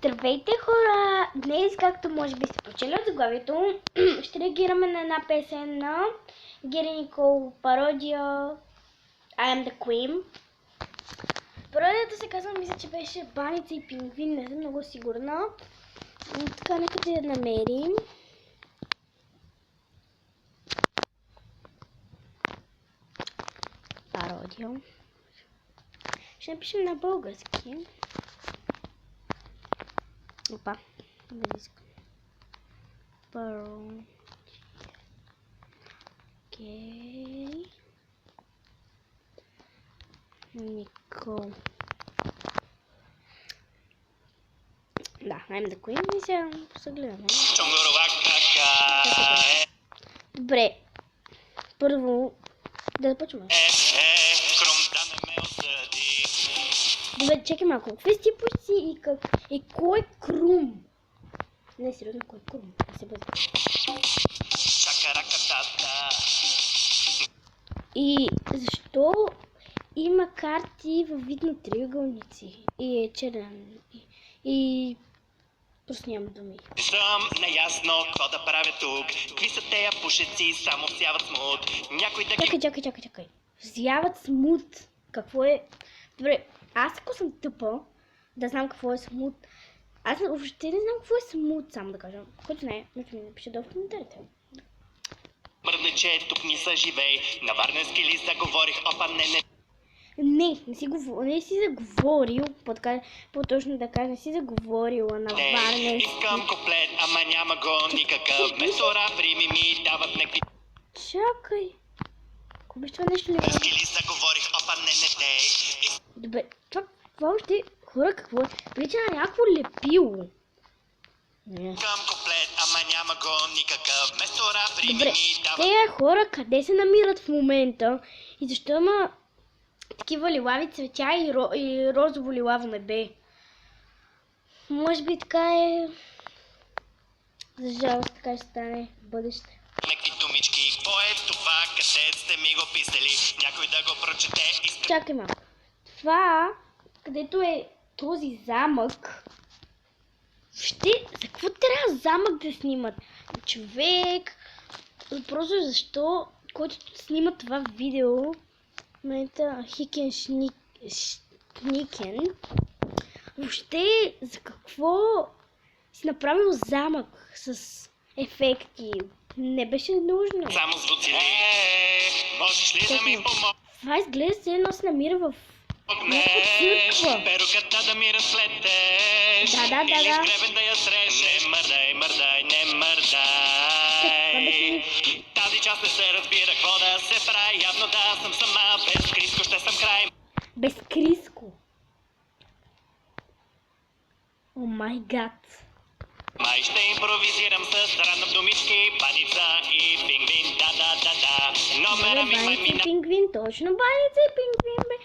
Здравейте хора! Днес, както може би сте прочели от заглавието, ще реагираме на една песен на Гери Никол, пародия I am the Queen. Пародията се казва, мисля, че беше Баница и Пингвин, не съм много сигурна. Така, нека да я намерим. Пародия. Ще напишем на български. Опа, близко. Пародия. Окей. Никол. Да, I'm the Queen и сега погледаме. Добре. Първо да започваме. Добре, чекай малко. Какви сте почти и кой е Крум? Не, сериозно, кой е Крум? Не се бъде. И защо има карти във вид на триъгълници? И е черен. И просто нямам думи. Не съм наясно какво да правя тук. Какви са тея пушеци, само всяват смут. Някой да ги... Чакай. Всяват смут. Какво е? Добре, аз ако съм тъпа, да знам какво е смут. Аз въобще не знам какво е смут, само да кажа. Който не е, нека ми напише долу в коментарите. Мръдне, че тук ни са живей. На варненски лист заговорих, опа, не. Не си заговорил, по-точно да кажа, не си заговорила на варненски. Искам куплет, ама няма го никакъв. Вместо рапри ми дават някакви... Чакай. Ако беше това нещо лесно. Варненски лист заговорих, опа, не тей. Добре, това още хора какво е? Прилича на някакво лепило. Искам куплет, ама няма го никакъв. Вместо рапри ми дават... Тези хора къде се намират в момента? И защо има такива лилави цветя и розово лилаво небе? Може би така е... За жалост така ще стане в бъдеще. Някакви думички, какво е това, къде сте ми го писали? Някой да го прочете и... Чакай малко. Това, където е този замък, за какво трябва замък да снимат? Човек, просто защо, който снима това видео, в момента Хикен Шникен, въобще за какво си направил замък с ефекти? Не беше нужно. Само звуци. Можеш ли да ми помогнеш? Това изглежда се едно се намира в църква. Перуката да ми разплетеш. Да. Или с гребен да я срещнеш. Не мърдай. Тази част не се разбира какво да се прави. Явно да съм сама. Без Криско ще съм край. Без Криско. О май гад. Май ще импровизирам с рандом думички. Баница и пингвин. Да. Номера ми май мина. Пингвин, точно баница и пингвин бе.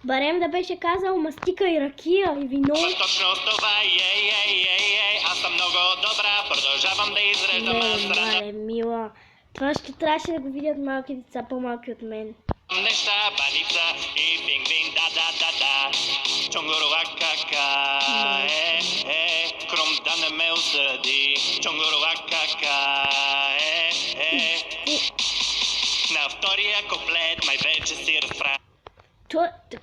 Барем да беше казал мастика и ракия и вино. Точно това, аз съм много добра, продължавам да изреждам страна. Мила. Това ще трябваше да го видят малки деца, по-малки от мен. Неща, баница и пингвин, да. Чонгорова кака, Крум да не ме осъди. Чонгорова кака, на втория куплет май вече си разправя.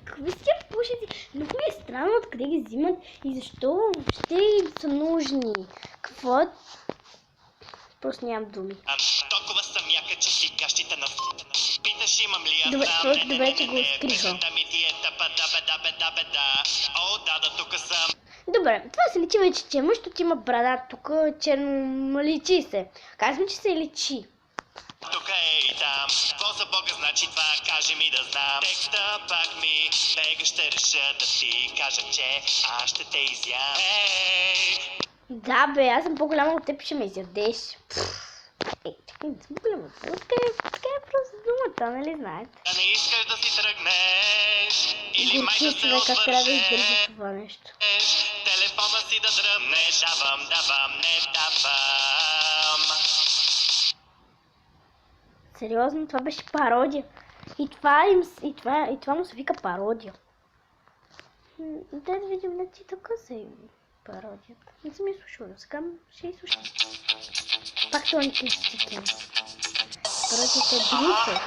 Какви си пушици? Много ми е странно откъде ги взимат и защо въобще са нужни. Какво? Просто нямам думи. Толкова съм яка, че си гащите на... Питаш имам ли аз Добре, че го скриха. Тук съм. Добре, това се личи вече, че мъжто има брада тук, черно личи се. Казвам, че се личи. Тук е и там. Какво за Бога значи това? Кажи ми да знам. Текста пак ми бега, ще реша да ти кажа, че аз ще те изям. Да бе, аз съм по-голяма от теб, ще ме изядеш. Чакай, не съм по-голяма от теб. Така е просто думата, нали знаете? А не искаш да си тръгнеш? Или май да се как трябва да издържа отвържеш? това нещо. Телефона си да дръпнеш. Не давам. Сериозно, това беше пародия. И това му се вика пародия. Дай да видим на ти така се. пародията. Не съм я слушала, но сега ще я слушам. Пак това не критики. Пародията е Друсък.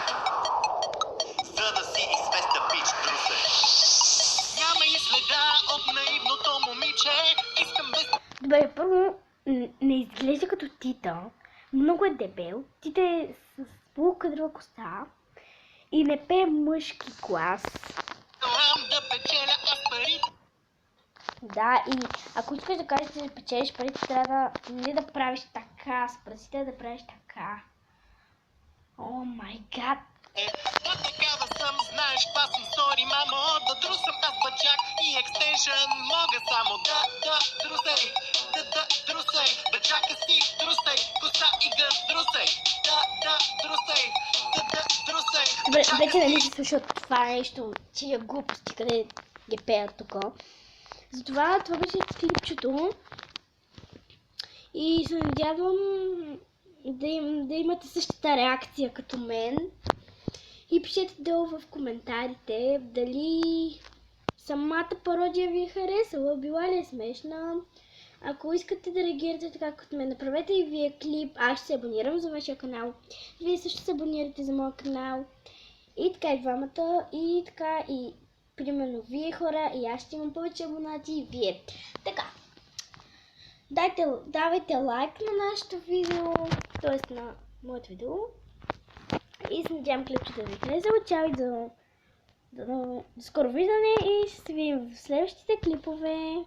За да си известна бич, Друсък. Няма и следа от наивното момиче. Искам без... Добре, първо не изглежда като Тита. Много е дебел. Тита е с полукадрова коса и не пее мъжки глас. да печеля аз пари. Да, и ако искаш да кажеш, че да печелиш парите, трябва да не да правиш така с пръстите, да правиш така. О май гад! Да, такава съм, знаеш каква съм, сори, мамо. Да друсам аз бачак и екстеншън. Мога само да друсай. Да друсай. Бачака си друсай. Коса и гъс друсай. Да друсай. Да друсай. Добре, вече нали се слуша от това нещо, тия глупости, къде ги пеят тук. Затова това беше клипчето. И се надявам да имате същата реакция като мен. И пишете долу в коментарите дали самата пародия ви е харесала, била ли е смешна. Ако искате да реагирате така като мен, направете и вие клип, аз ще се абонирам за вашия канал. Вие също се абонирате за моя канал. И така и двамата, и така и примерно вие хора, и аз ще имам повече абонати и вие. Така, давайте лайк на нашето видео, т.е. на моето видео. И се надявам клипчето да ви хареса. Чао и до скоро виждане и ще се видим в следващите клипове.